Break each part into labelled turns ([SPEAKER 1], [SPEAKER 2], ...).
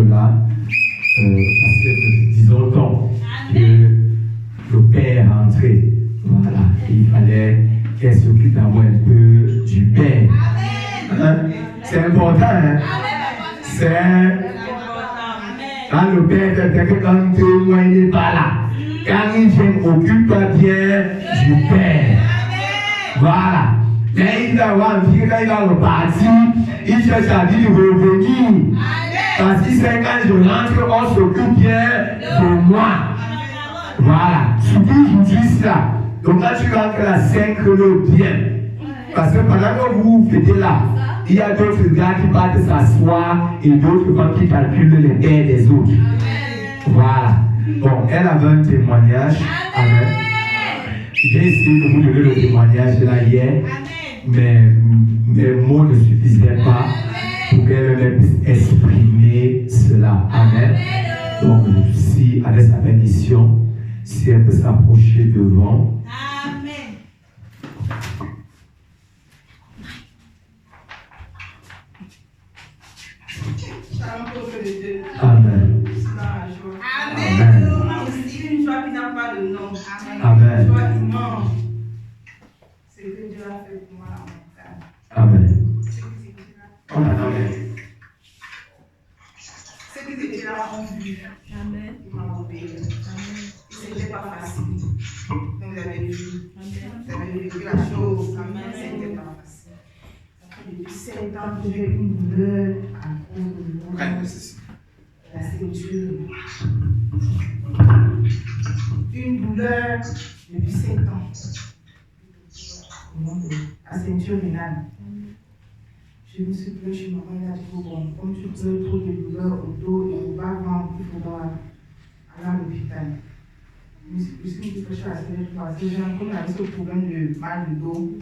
[SPEAKER 1] là, parce que disons donc que le père est entré. Voilà, il fallait qu'elle s'occupe d'abord un peu du père. Hein? C'est important, hein? Quand le père fait que quand témoin n'est pas là, quand il vient, occupe-toi bien du père. Voilà. Mais il va avoir un petit, quand il va repartir, il cherche à dire revenir. Parce qu'il sait quand je rentre, on s'occupe bien de moi. Voilà. Surtout aujourd'hui, ça. Donc quand tu rentres à 5 le bien. Parce que pendant que vous fêtez là, il y a d'autres gars qui partent s'asseoir et d'autres femmes qui calculent les terres des autres. Voilà. Bon, elle avait un témoignage. Amen. J'ai essayé de vous donner le témoignage de là hier, mais mes mots ne suffisaient pas pour qu'elle puisse exprimer cela. Amen. Donc, si, avec sa bénédiction, si elle peut s'approcher devant.
[SPEAKER 2] Amen.
[SPEAKER 1] Amen.
[SPEAKER 2] Amen. C'est une joie qui n'a pas de nom.
[SPEAKER 1] Amen.
[SPEAKER 2] Une joie immense. C'est ce que Dieu a fait pour moi en montagne.
[SPEAKER 1] Amen. Amen.
[SPEAKER 2] Ceux qui étaient là ont vu. Amen. Ils m'ont obéi. Amen. C'était pas facile. Donc vous avez vu. Vous avez vécu la chose. Amen. C'était pas facile. Depuis 7 ans, j'ai une douleur à cause de la ceinture. Une douleur depuis 7 ans. La ceinture rénale. Je me suis plaint chez maman, elle a dit, bon, comme tu peux trop de douleur au dos et au bas-ventre, il faudra aller à l'hôpital. Je me suis dit que je suis assez parce que j'ai un problème de mal de dos.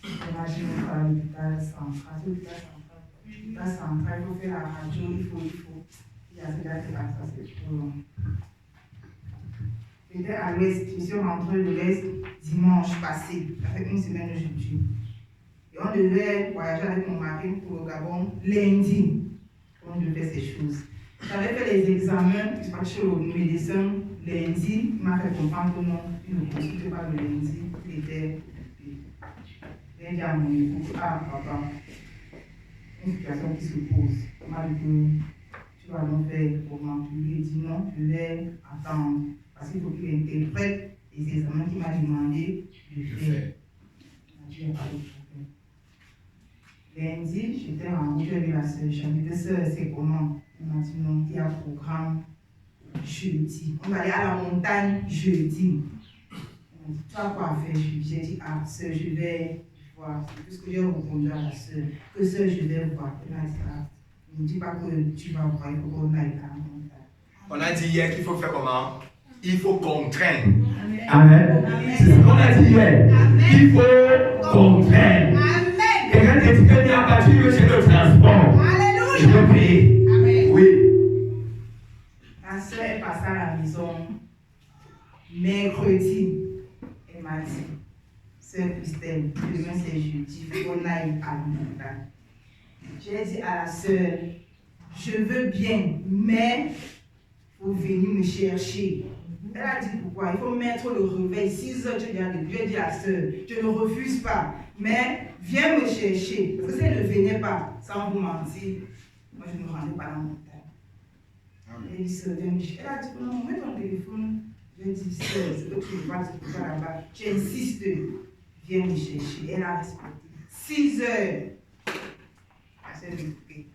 [SPEAKER 2] Imagine à l'hôpital central. L'hôpital central, il faut faire la radio, il faut. Il y a des gars qui passent, ça c'est trop long. J'étais à l'Ouest, je suis rentrée de l'Est dimanche passé, ça fait une semaine aujourd'hui. Et on devait voyager avec mon mari pour le Gabon lundi. On devait faire ces choses. J'avais fait les examens, je suis chez le médecin lundi, il m'a fait comprendre que non, il ne consultait pas le lundi, il était occupé. J'ai dit à mon époux, ah papa, une situation qui se pose. Il m'a dit que tu vas donc faire comment? Je lui ai dit non, je vais attendre. Parce qu'il faut qu'il interprète les examens qu'il m'a demandé de faire. Il m'a dit, il n'y a pas de problème. Lundi, j'étais en route avec la sœur. J'ai dit, sœur, c'est comment? Elle m'a dit, non, il y a un programme jeudi. On va aller à la montagne jeudi. Elle m'a dit, tu as quoi faire? J'ai dit, ah, sœur, je vais voir. C'est tout ce que j'ai répondu à la sœur. Que sœur, je vais voir. Elle m'a dit, ah, ne me dis pas que tu vas voir, il faut qu'on aille à la montagne.
[SPEAKER 3] On a dit hier qu'il faut faire comment? Il faut contraindre.
[SPEAKER 1] Amen. C'est ce qu'on a dit hier. Il faut contraindre.
[SPEAKER 2] Amen.
[SPEAKER 1] Et quand tu dis à partir de chez le transport,
[SPEAKER 2] Alléluia.
[SPEAKER 1] je peux payer.
[SPEAKER 2] Amen.
[SPEAKER 1] Oui.
[SPEAKER 2] Ma soeur est passée à la maison mercredi. Elle m'a dit, sœur Christelle, demain c'est jeudi, il faut qu'on aille à l'hôpital. J'ai dit à la sœur, je veux bien, mais il faut venir me chercher. Elle a dit pourquoi? Il faut mettre le réveil 6 heures. J'ai dit à la sœur, je ne refuse pas, mais viens me chercher. Parce que si elle ne venait pas, sans vous mentir, moi je ne me rendais pas à la montagne. Elle dit, sœur, viens me chercher. Elle a dit, non, mets ton téléphone. J'ai dit, sœur, c'est l'autre qui passe là-bas. J'insiste, viens me chercher. Elle a respecté. 6 heures. La sœur m'a coupé.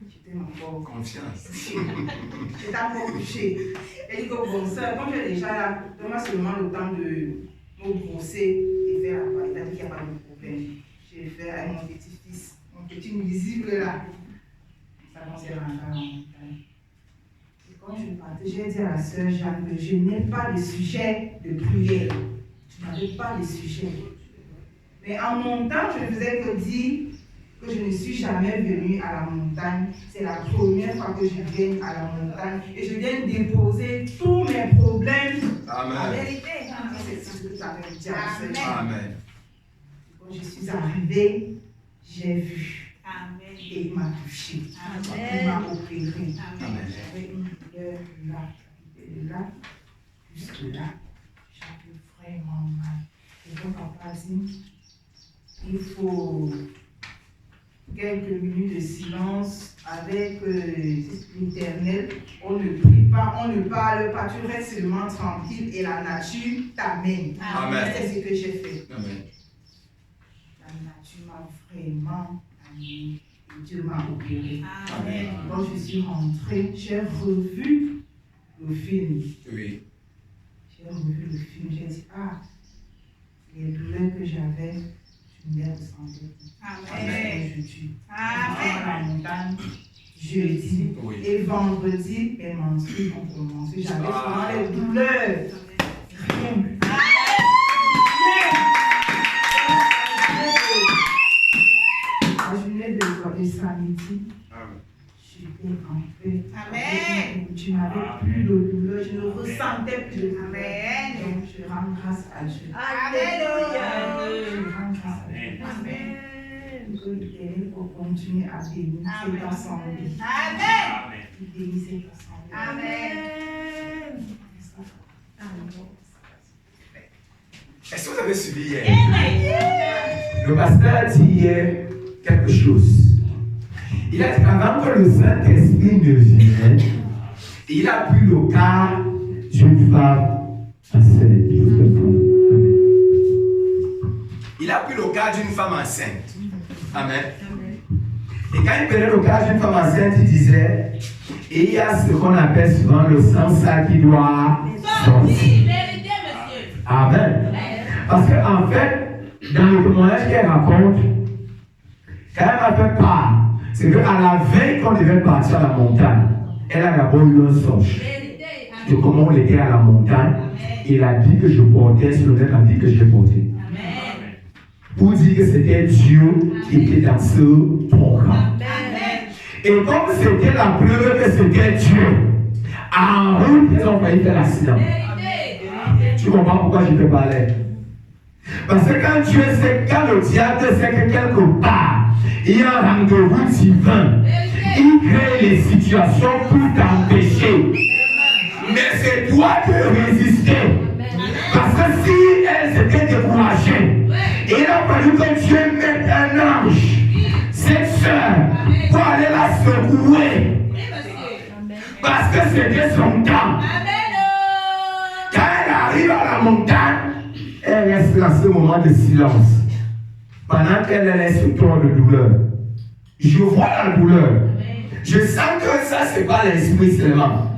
[SPEAKER 2] J'étais encore
[SPEAKER 3] Confiance.
[SPEAKER 2] J'étais encore couchée. Elle dit que bon, ça, comme j'ai déjà là, donne-moi seulement le temps de me brosser et faire la part. Elle a dit qu'il n'y a pas de problème. Je vais faire avec mon petit-fils, mon petit nuisible là. Ça commençait à rentrer à la montagne. Et quand je partais, j'ai dit à la sœur Jeanne que je n'ai pas de sujet de prière. Je n'avais pas de sujet. Mais en montant, je ne faisais que dire que je ne suis jamais venue à la montagne. C'est la première fois que je viens à la montagne et je viens déposer tous mes problèmes.
[SPEAKER 3] Amen.
[SPEAKER 2] En vérité, c'est ce que tu avais dit à la sœur.
[SPEAKER 3] Amen.
[SPEAKER 2] Quand je suis arrivée, j'ai vu.
[SPEAKER 4] Amen.
[SPEAKER 2] et il m'a touché. Il m'a opéré. J'avais une douleur là, de là, jusque là. J'avais vraiment mal. Et donc, papa dit, il faut quelques minutes de silence avec l'Éternel. On ne prie pas, on ne parle pas, tu restes seulement tranquille et la nature t'amène.
[SPEAKER 3] Amen.
[SPEAKER 2] C'est ce que j'ai fait.
[SPEAKER 3] Amen.
[SPEAKER 2] La nature m'a vraiment amené et Dieu m'a opéré.
[SPEAKER 3] Amen.
[SPEAKER 2] Quand je suis rentrée, j'ai revu le film.
[SPEAKER 3] Oui.
[SPEAKER 2] J'ai revu le film, j'ai dit, les douleurs que j'avais, je ne les ressentais plus.
[SPEAKER 3] Amen.
[SPEAKER 2] Je tue. Dans la montagne, jeudi
[SPEAKER 3] Oui.
[SPEAKER 2] et vendredi, mes menstrues ont commencé. J'avais vraiment les douleurs. Rien. La journée de samedi, j'étais en paix.
[SPEAKER 4] Amen.
[SPEAKER 2] Je n'avais plus de douleur, je ne ressentais plus de douleur. Donc je rends grâce à Dieu.
[SPEAKER 4] Alléluia.
[SPEAKER 2] Je rends grâce à Dieu.
[SPEAKER 4] Amen.
[SPEAKER 2] Que l'Éternel pour continuer à bénir cette assemblée.
[SPEAKER 4] Amen.
[SPEAKER 2] Il bénit cette assemblée.
[SPEAKER 4] Amen.
[SPEAKER 3] Est-ce que vous avez suivi hier?
[SPEAKER 1] Le pasteur a dit hier quelque chose. Il a dit qu'avant que le Saint-Esprit ne vienne, il a pris le cas d'une femme enceinte.
[SPEAKER 3] Il a pris le cas d'une femme enceinte. Amen.
[SPEAKER 1] Et quand il prenait le cas d'une femme enceinte, il disait, et il y a ce qu'on appelle souvent le sang sale qui doit sortir. Amen. Parce qu'en fait, dans le témoignage qu'elle raconte, quand elle m'a fait part, c'est qu'à la veille qu'on devait partir à la montagne, elle a d'abord eu un songe de comment on était à la montagne et l'habit que je portais sur le même habit que j'ai porté. Pour dire que c'était Dieu qui était dans ce programme. Et comme c'était la preuve que c'était Dieu, en route, ils ont failli faire l'accident. Tu comprends pourquoi je te parlais? Parce que quand Dieu sait, quand le diable sait que quelque part, il y a un rendez-vous divin, il crée les situations pour t'empêcher. Mais c'est toi de résister. Parce que si elle s'était découragée, il a fallu que Dieu mette un ange, cette soeur, pour aller la secouer. Parce que c'était son temps. Quand elle arrive à la montagne, elle reste dans ce moment de silence. Pendant qu'elle est sous ton de douleur. Je vois la douleur. Je sens que ça, c'est pas l'esprit seulement.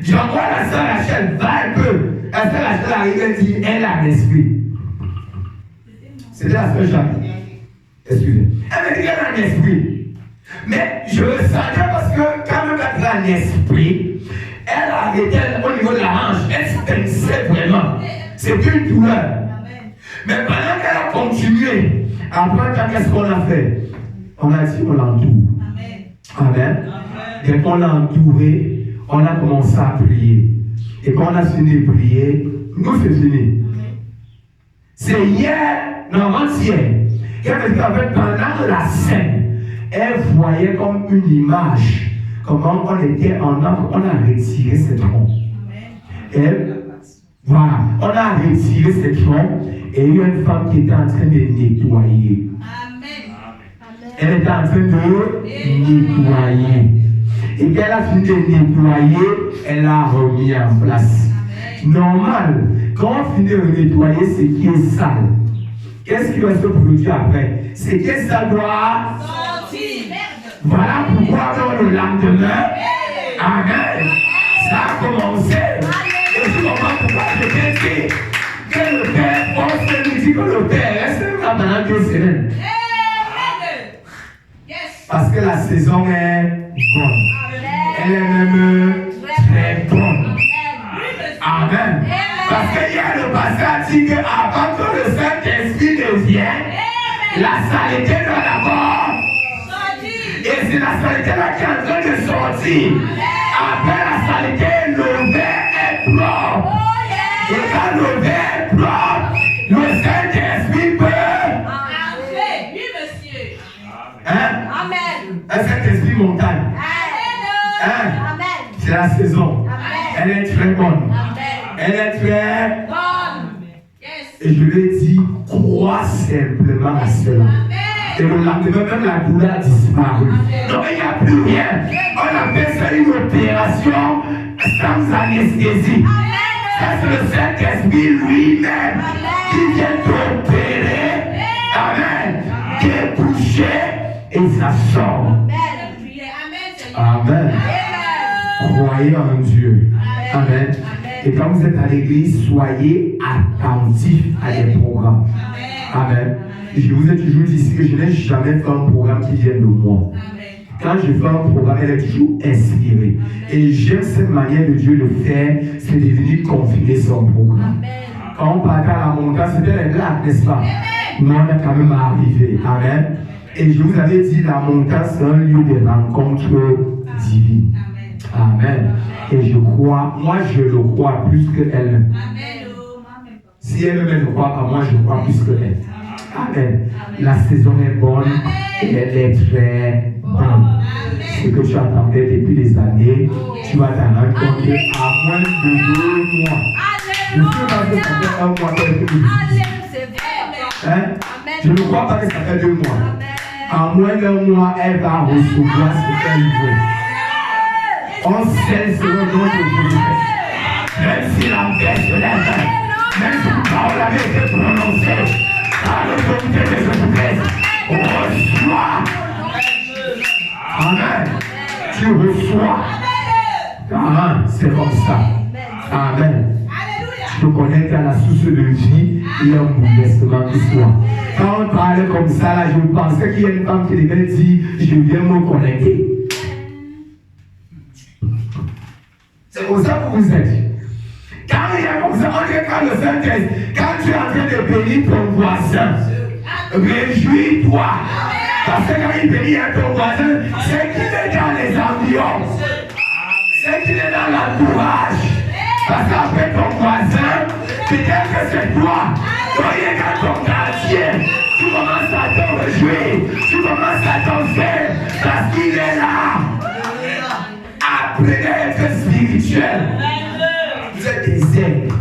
[SPEAKER 1] J'envoie la sœur Rachel, va un peu. La sœur Rachel arrive et dit, elle a l'esprit. C'était la sœur Jacques. Excusez. Elle me dit qu'elle a un esprit. Mais je le sentais parce que quand même elle a un esprit, elle arrêtait au niveau de la hanche. Elle se pensait vraiment. C'est une douleur. Mais pendant qu'elle a continué, après, qu'est-ce qu'on a fait? On a dit on l'entoure. Amen. Dès qu'on l'a entouré, on a commencé à prier. Et quand on a fini de prier, nous c'est fini. C'est hier, non, avant-hier, qu'elle me dit qu'en fait, pendant la scène, elle voyait comme une image, comment on était en ordre, on a retiré ce tronc. Voilà, on a retiré ce tronc et il y a une femme qui était en train de nettoyer. Elle était en train de nettoyer. Et quand elle a fini de nettoyer, elle a remis en place. Normal, quand on finit de nettoyer ce qui est sale, qu'est-ce qui va se produire après? C'est que ça doit sortir. Voilà pourquoi dans le lendemain, amen, ça a commencé. Et tu comprends pourquoi je t'ai dit que le Père, on se dit que le Père reste là pendant 2 semaines. Parce que la saison est bonne. Elle est même très bonne. Amen. Parce qu'il y a le passage qui dit qu'avant que le Saint-Esprit ne vienne, la saleté doit d'abord sortir. Et c'est la saleté là qui est en train de sortir. Après la saleté, le verre est propre. Et quand le verre est propre, le Saint-Esprit peut.
[SPEAKER 4] Oui, monsieur.
[SPEAKER 1] Hein?
[SPEAKER 4] Amen.
[SPEAKER 1] Un Saint-Esprit montagne. Hein? C'est la saison. Elle est très bonne. Elle est très bonne. Et je lui ai dit, crois simplement à cela. Et le lendemain, même la douleur a disparu. Donc il n'y a plus rien. On appelle ça une opération sans anesthésie. Ça, c'est le Saint-Esprit lui-même qui vient t'opérer. Amen. Qui est touché et ça sort. Amen. Croyez en Dieu. Amen. Et quand vous êtes à l'église, soyez attentifs à des programmes. Amen. Je vous ai toujours dit ici que je n'ai jamais fait un programme qui vienne de moi. Quand je fais un programme, elle est toujours inspirée. Et j'aime cette manière de Dieu de faire, c'est de venir confiner son programme. Quand on partait à la montagne, c'était les blagues, n'est-ce pas? Mais on est quand même arrivé. Amen. Et je vous avais dit, la montagne, c'est un lieu de rencontre divine. Amen. Et je crois, moi je le crois plus qu'elle. Si elle-même ne croit pas, moi je crois plus qu'elle. Amen. La saison est bonne et elle est très bonne. Ce que tu attendais depuis des années, tu vas t'en rendre compte à moins de 2 mois. Je ne sais pas que ça fait 1 mois qu'elle est hein? Je ne crois pas que ça fait 2 mois. En moins d'1 mois, elle va recevoir ce qu'elle veut. On sait ce nom de Jésus. Même si la paix se lève, même si la parole avait été prononcée par l'autorité de Jésus-Christ, reçois. Amen. Tu reçois. Amen. C'est comme ça. Amen. Tu te connectes à la source de vie, il y a un bouleversement qui soit. Quand on parlait comme ça, là, je pensais qu'il y a une femme qui devait dire, je viens me connecter. C'est comme ça que vous êtes. Quand il y a comme ça, on est quand le Saint-Esprit, quand tu es en train de bénir ton voisin, réjouis-toi. Parce que quand il bénit à ton voisin, c'est qu'il est dans les ambiances. C'est qu'il est dans l'entourage. Parce qu'après ton voisin, peut-être que c'est toi. Quand il est dans ton quartier, tu commences à te réjouir. Tu commences à danser. Parce qu'il est là. Apprenez à être spirituel. Vous êtes des aigles.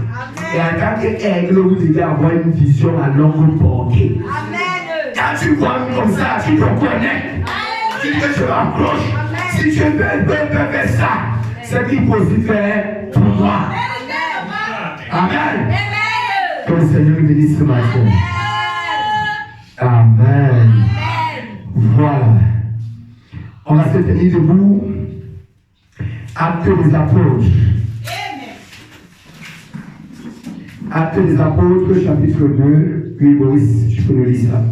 [SPEAKER 1] Et en tant qu'aigle, vous devez avoir une vision à longue portée. Quand tu vois comme ça, tu te connais. Tu dis que je m'approche. Si tu peux faire ça, c'est qu'il faut aussi faire pour moi. Amen. Que le Seigneur nous bénisse ce matin. Amen. Voilà. On va se tenir debout. Actes des apôtres. Actes des apôtres, chapitre 2. Oui, Maurice, je peux le lire ça.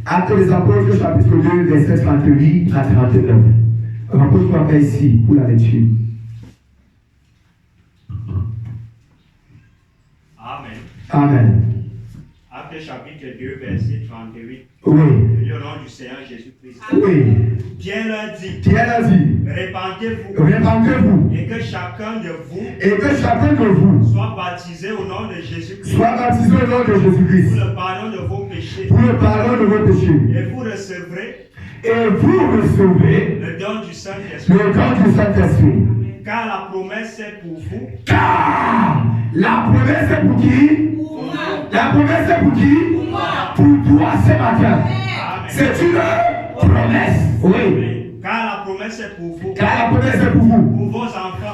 [SPEAKER 1] Actes des apôtres, chapitre 2, verset 38 à 39. Rapproche-toi pas ici pour la lecture.
[SPEAKER 5] Amen.
[SPEAKER 1] Amen.
[SPEAKER 5] Actes chapitre 2, verset 38.
[SPEAKER 1] Oui.
[SPEAKER 5] Au nom du Seigneur Jésus-Christ.
[SPEAKER 1] Oui.
[SPEAKER 5] Pierre leur dit.
[SPEAKER 1] Pierre leur dit.
[SPEAKER 5] Répandez-vous.
[SPEAKER 1] Répandez-vous.
[SPEAKER 5] Et que chacun de vous.
[SPEAKER 1] Et que chacun de vous.
[SPEAKER 5] Soit baptisé au nom de Jésus-Christ.
[SPEAKER 1] Soit baptisé au nom de Jésus-Christ.
[SPEAKER 5] Pour le pardon de vos péchés.
[SPEAKER 1] Pour le pardon de vos péchés.
[SPEAKER 5] Et vous recevrez.
[SPEAKER 1] Et vous recevez.
[SPEAKER 5] Le don du Saint-Esprit.
[SPEAKER 1] Le don du Saint-Esprit.
[SPEAKER 5] Car la promesse est pour vous.
[SPEAKER 1] Car la promesse est pour qui?
[SPEAKER 5] Pour moi.
[SPEAKER 1] La promesse est pour qui?
[SPEAKER 5] Pour moi.
[SPEAKER 1] Pour toi ce matin.
[SPEAKER 5] Amen.
[SPEAKER 1] C'est une promesse. Oui.
[SPEAKER 5] Car la promesse est pour vous.
[SPEAKER 1] Car la promesse est pour vous.
[SPEAKER 5] Pour vos enfants.